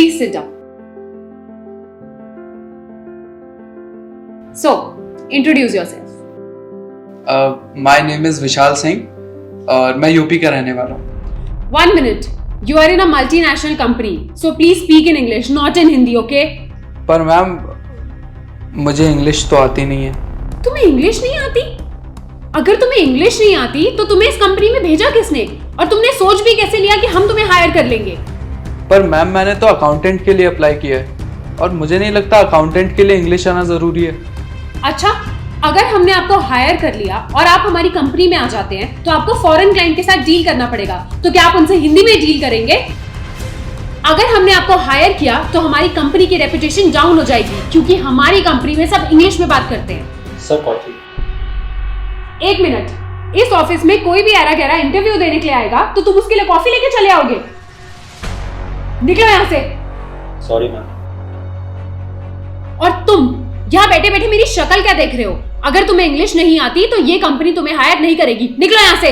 Please sit down. So, introduce yourself. My name is Vishal Singh और मैं UP का रहने वाला हूँ। 1 minute. You are in a multinational company, so please speak in English, not in Hindi, okay? पर ma'am मुझे English तो आती नहीं है। तुम्हें इंग्लिश नहीं आती? अगर तुम्हें इंग्लिश नहीं आती तो तुम्हें इस कंपनी में भेजा किसने? और तुमने सोच भी कैसे लिया कि हम तुम्हें हायर कर लेंगे? पर मैम मैंने तो अकाउंटेंट के लिए अप्लाई किया है और मुझे नहीं लगता अकाउंटेंट के लिए इंग्लिश आना ज़रूरी है। अच्छा, अगर हमने आपको हायर कर लिया और आप हमारी कंपनी में आ जाते हैं तो आपको फॉरेन क्लाइंट के साथ डील करना पड़ेगा, तो क्या आप उनसे हिंदी में डील करेंगे? अगर हमने आपको हायर किया तो हमारी कंपनी की रेपुटेशन डाउन हो जाएगी, क्योंकि हमारी कंपनी में सब इंग्लिश में बात करते हैं। Sir coffee. 1 मिनट। इस ऑफिस में कोई भी ऐरा गैरा इंटरव्यू देने के लिए आएगा तो तुम उसके लिए कॉफी लेके चले आओगे? निकलो यहाँ से। Sorry ma'am. और तुम यहाँ बैठे बैठे मेरी शक्ल क्या देख रहे हो? अगर तुम्हें इंग्लिश नहीं आती तो ये कंपनी तुम्हें हायर नहीं करेगी। निकलो यहाँ से।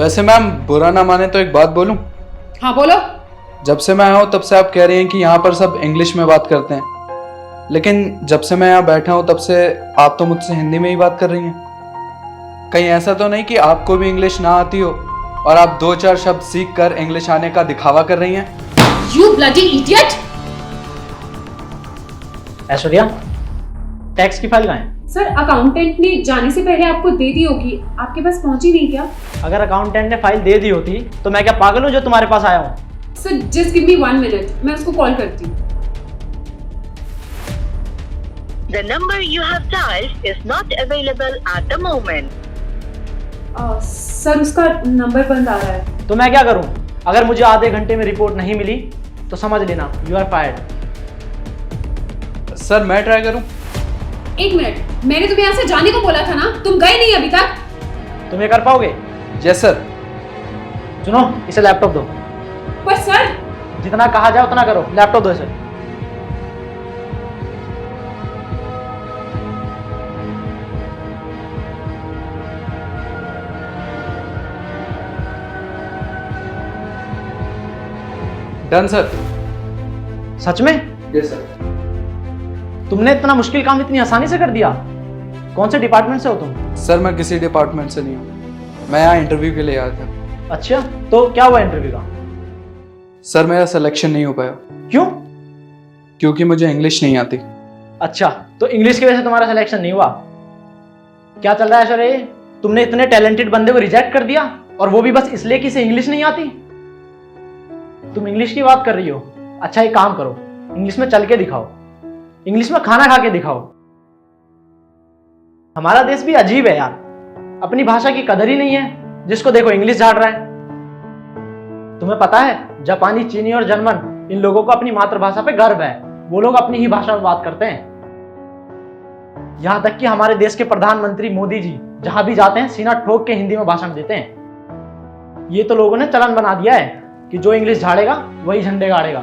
वैसे मैम बुरा ना माने तो एक बात बोलूं? हाँ बोलो। जब से मैं आया हूँ तब से आप कह रही हैं कि यहाँ पर सब इंग्लिश में बात करते हैं, लेकिन जब से मैं यहाँ बैठा हूँ तब से आप तो मुझसे हिंदी में ही बात कर रही हैं। कहीं ऐसा तो नहीं कि आपको भी इंग्लिश ना आती हो और आप 2-4 शब्द सीख कर इंग्लिश आने का दिखावा कर रही हैं? You bloody idiot! Aishwarya, tax की फाइल कहाँ है? सर, अकाउंटेंट ने जाने से पहले आपको दे दी होगी, आपके पास पहुंची नहीं क्या? अगर अकाउंटेंट ने फाइल दे दी होती तो मैं क्या पागल हूँ जो तुम्हारे पास आया हूँ? Sir, just give me 1 minute, मैं उसको कॉल करती हूँ। The number you have dialed is not available at the moment. Sir, उसका नंबर बंद आ रहा है। तो मैं क्या करूँ? अगर मुझे आधे घंटे में रिपोर्ट नहीं मिली तो समझ लेना यू आर फायर्ड। सर मैं ट्राई करूं? 1 मिनट, मैंने तुम्हें यहाँ से जाने को बोला था ना, तुम गए नहीं अभी तक। तुम ये कर पाओगे? Yes sir. सुनो, इसे लैपटॉप दो। पर सर, जितना कहा जाए उतना करो, लैपटॉप दो इसे। Done sir. सच में? Yes sir. तुमने इतना मुश्किल काम इतनी आसानी से कर दिया? कौन से डिपार्टमेंट से हो तुम? सर मैं किसी डिपार्टमेंट से नहीं हूँ, मैं यहाँ इंटरव्यू के लिए आया था। अच्छा, तो क्या हुआ इंटरव्यू का? सर मेरा सिलेक्शन नहीं हो पाया। क्यों? क्योंकि मुझे इंग्लिश नहीं आती। अच्छा, तो इंग्लिश की वजह से तुम्हारा सिलेक्शन नहीं हुआ? क्या चल रहा है शरे? तुमने इतने टैलेंटेड बंदे को रिजेक्ट कर दिया और वो भी बस इसलिए कि इसे इंग्लिश नहीं आती? तुम इंग्लिश की बात कर रही हो? अच्छा एक काम करो, इंग्लिश में चल के दिखाओ, इंग्लिश में खाना खा के दिखाओ। हमारा देश भी अजीब है यार, अपनी भाषा की कदर ही नहीं है, जिसको देखो इंग्लिश झाड़ रहा है। तुम्हें पता है जापानी, चीनी और जर्मन, इन लोगों को अपनी मातृभाषा पे गर्व है, वो लोग अपनी ही भाषा में बात करते हैं। यहां तक कि हमारे देश के प्रधानमंत्री मोदी जी जहां भी जाते हैं सीना ठोक के हिंदी में भाषण देते हैं। ये तो लोगों ने चलन बना दिया है कि जो इंग्लिश झाड़ेगा वही झंडे गाड़ेगा।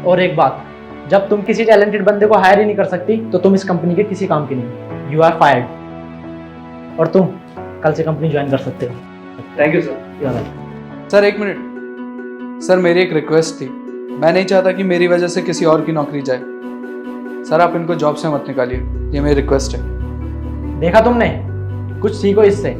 और एक बात, जब तुम किसी टैलेंटेड बंदे को हायर ही नहीं कर सकती तो तुम इस कंपनी के किसी काम की नहीं, यू आर फायर्ड। और तुम कल से कंपनी ज्वाइन कर सकते हो। Thank you sir. Sir 1 minute, sir मेरी एक रिक्वेस्ट थी, मैं नहीं चाहता कि मेरी वजह से किसी और की नौकरी जाए। सर आप इनको जॉब से मत निकालिए, ये मेरी रिक्वेस्ट है। देखा तुमने, कुछ सीखो इससे।